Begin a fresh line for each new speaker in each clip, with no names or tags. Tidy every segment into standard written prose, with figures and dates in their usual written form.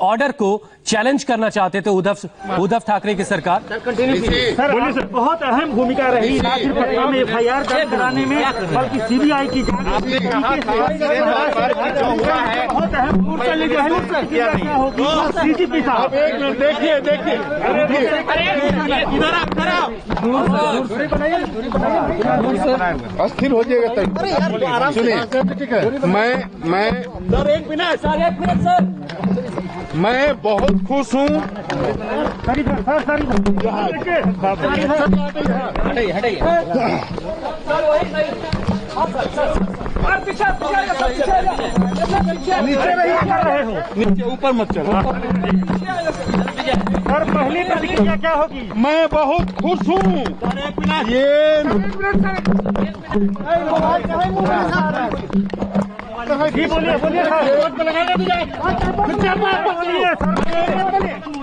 Order को challenge करना चाहते थे उद्धव ठाकरे की सरकार।
सर, बहुत अहम भूमिका रही ना सिर्फ पटना में एफआईआर दर्ज कराने में, बल्कि सीबीआई की बहुत अहम होगी। डीजीपी साहब देखिए
अस्थिर हो जाएगा। सुनिए, मैं बहुत खुश हूँ। नीचे ऊपर मत चलो।
सर, पहली प्रतिक्रिया क्या होगी?
मैं बहुत खुश हूँ।
बोलिए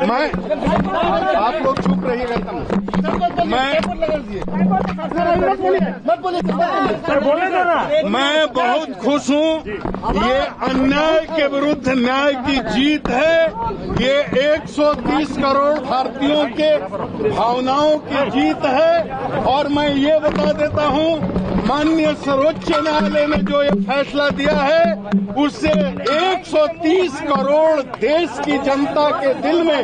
मैं, आप लोग चुप रहिएगा। मैं बहुत खुश हूँ। ये अन्याय के विरुद्ध न्याय की जीत है। ये 130 करोड़ भारतीयों के भावनाओं की जीत है। और मैं ये बता देता हूँ, माननीय सर्वोच्च न्यायालय ने जो ये फैसला दिया है, उससे 130 करोड़ देश की जनता के दिल में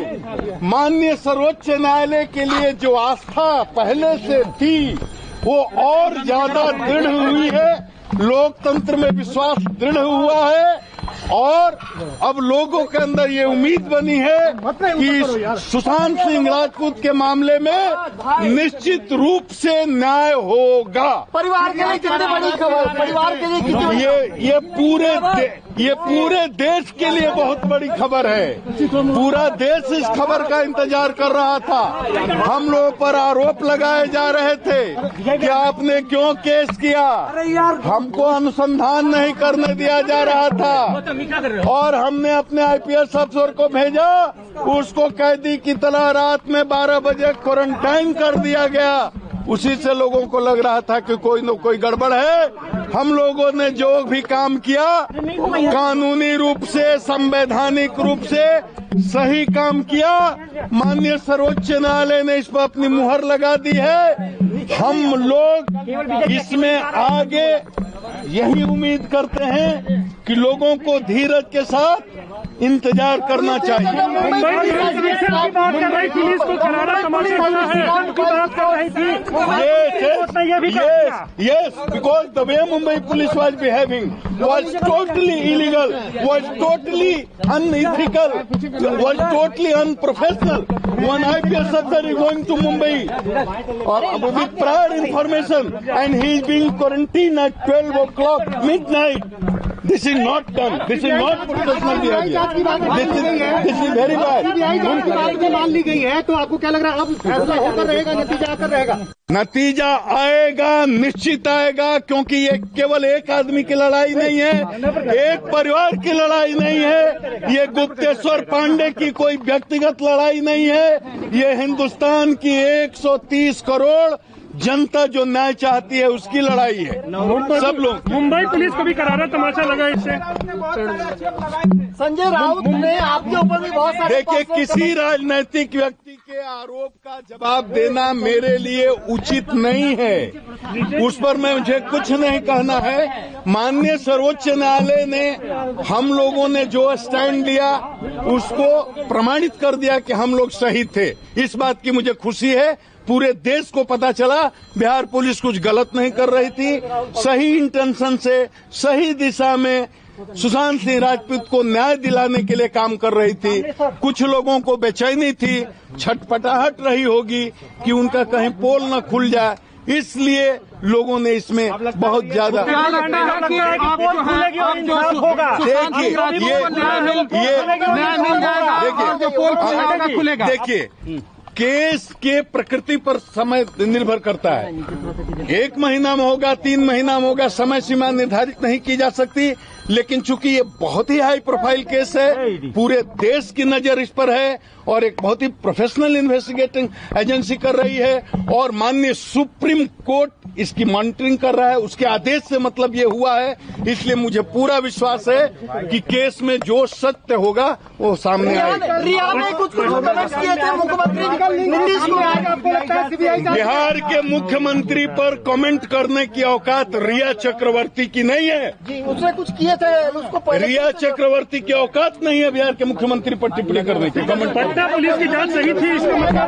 माननीय सर्वोच्च न्यायालय के लिए जो आस्था पहले से थी, वो और ज्यादा दृढ़ हुई है। लोकतंत्र में विश्वास दृढ़ हुआ है और अब लोगों के अंदर ये उम्मीद बनी है कि सुशांत सिंह राजपूत के मामले में निश्चित रूप से न्याय होगा।
परिवार के लिए कितनी बड़ी खबर, परिवार के लिए कितनी
ये पूरे देश के लिए बहुत बड़ी खबर है। पूरा देश इस खबर का इंतजार कर रहा था। हम लोगों पर आरोप लगाए जा रहे थे कि आपने क्यों केस किया, हमको अनुसंधान नहीं करने दिया जा रहा था और हमने अपने आईपीएस अफसर को भेजा, उसको कैदी की तरह रात में 12 बजे क्वारंटाइन कर दिया गया। उसी से लोगों को लग रहा था कि कोई न कोई गड़बड़ है। हम लोगों ने जो भी काम किया कानूनी रूप से, संवैधानिक रूप से सही काम किया। माननीय सर्वोच्च न्यायालय ने इस पर अपनी मुहर लगा दी है। हम लोग इसमें आगे यही उम्मीद करते हैं कि लोगों को धीरज के साथ इंतजार करना चाहिए। Yes, because the way Mumbai police was behaving was totally illegal, was totally unethical, was totally unprofessional. One IPS officer is going to Mumbai with prior information and he is being quarantined at 12 o'clock midnight. This is not done. This is not professional behavior. This is very bad.
मान ली गई है, तो आपको क्या लग रहा है अब फैसला होकर रहेगा, नतीजा आकर रहेगा?
नतीजा आएगा, निश्चित आएगा, क्योंकि ये केवल एक आदमी की लड़ाई नहीं है, एक परिवार की लड़ाई नहीं है, ये गुप्तेश्वर पांडे की कोई व्यक्तिगत लड़ाई नहीं है। ये हिंदुस्तान की 130 करोड़ जनता जो न्याय चाहती है उसकी लड़ाई है। सब लोग,
मुंबई पुलिस को भी करारा तमाशा लगा इससे।
संजय राउत ने आपके ऊपर भी बहुत सारे,
देखिए, किसी राजनीतिक व्यक्ति के आरोप का जवाब देना मेरे लिए उचित नहीं है। उस पर मुझे कुछ नहीं कहना है। माननीय सर्वोच्च न्यायालय ने हम लोगों ने जो स्टैंड लिया उसको प्रमाणित कर दिया कि हम लोग सही थे। इस बात की मुझे खुशी है। पूरे देश को पता चला बिहार पुलिस कुछ गलत नहीं कर रही थी, सही इंटेंशन से सही दिशा में सुशांत सिंह राजपूत को न्याय दिलाने के लिए काम कर रही थी। कुछ लोगों को बेचैनी थी, छटपटाहट रही होगी कि उनका कहीं पोल न खुल जाए, इसलिए लोगों ने इसमें बहुत ज्यादा देखिए केस के प्रकृति पर समय निर्भर करता है। 1 महीना में होगा, 3 महीना में होगा, समय सीमा निर्धारित नहीं की जा सकती। लेकिन चूंकि ये बहुत ही हाई प्रोफाइल केस है, पूरे देश की नजर इस पर है और एक बहुत ही प्रोफेशनल इन्वेस्टिगेटिंग एजेंसी कर रही है और माननीय सुप्रीम कोर्ट इसकी मॉनिटरिंग कर रहा है, उसके आदेश से मतलब ये हुआ है। इसलिए मुझे पूरा विश्वास है कि केस में जो सत्य होगा वो सामने आएगा।
रिया ने कुछ कमेंट्स किए थे मुख्यमंत्री नीतीश कुमार।
बिहार के मुख्यमंत्री पर कमेंट करने की औकात रिया चक्रवर्ती की नहीं है
जी, उसने कुछ किए थे उसको
रिया चक्रवर्ती की औकात नहीं है बिहार के मुख्यमंत्री पर टिप्पणी करने की। कमेंट
पटना पुलिस की जांच सही थी, इसका मतलब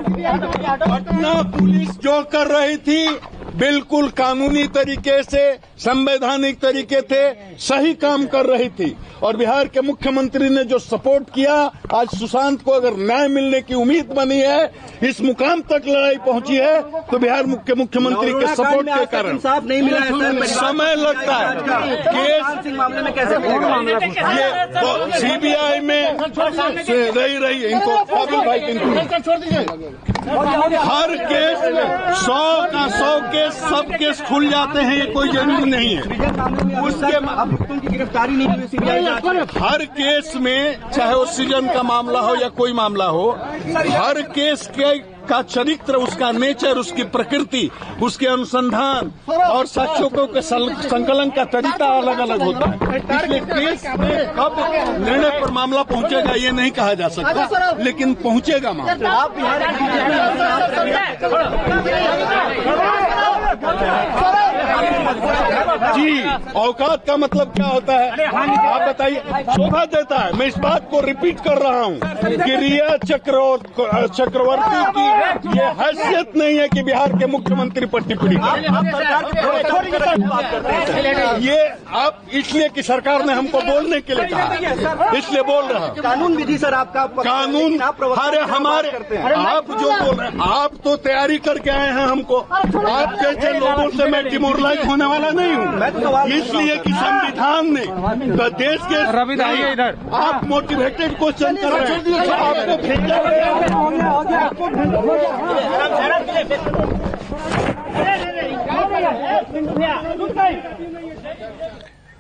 पटना पुलिस जो कर रही थी बिल्कुल कानूनी तरीके से, संवैधानिक तरीके थे, सही काम कर रही थी। और बिहार के मुख्यमंत्री ने जो सपोर्ट किया, आज सुशांत को अगर न्याय मिलने की उम्मीद बनी है, इस मुकाम तक लड़ाई पहुंची है, तो बिहार के मुख्यमंत्री के सपोर्ट के कारण।
इंसाफ नहीं मिला है,
समय लगता है। केस
मामले में कैसे
ये तो सीबीआई में रही इनको काबिल भाई इनको हर केस 100 का 100 केस सब केस खुल जाते हैं, ये कोई जरूरी नहीं है। उसके
की गिरफ्तारी नहीं हुई सीबीआई
हर केस में, चाहे वो सृजन का मामला हो या कोई मामला हो, हर केस का चरित्र, उसका नेचर, उसकी प्रकृति, उसके अनुसंधान और साक्ष्यों के संकलन का तरीका अलग अलग होता है। इसलिए केस में कब निर्णय पर मामला पहुंचेगा ये नहीं कहा जा सकता, लेकिन पहुंचेगा मामला। जी, औकात का मतलब क्या होता है आप बताइए। शोभा देता है, मैं इस बात को रिपीट कर रहा हूँ कि रिया चक्रवर्ती की ये हैसियत नहीं है कि बिहार के मुख्यमंत्री पर टिप्पणी करें। ये आप इसलिए कि सरकार ने हमको बोलने के लिए कहा, इसलिए बोल रहा हूँ।
कानून विधि सर आपका
कानून अरे हमारे आप जो बोल रहे हैं, आप तो तैयारी करके आए हैं हमको। आप जैसे लोगों से मैं डिमोरलाइज होने वाला नहीं हूँ, इसलिए कि संविधान ने तो देश के
रवि आइए इधर।
आप मोटिवेटेड क्वेश्चन कर रहे हैं, आपको भेजा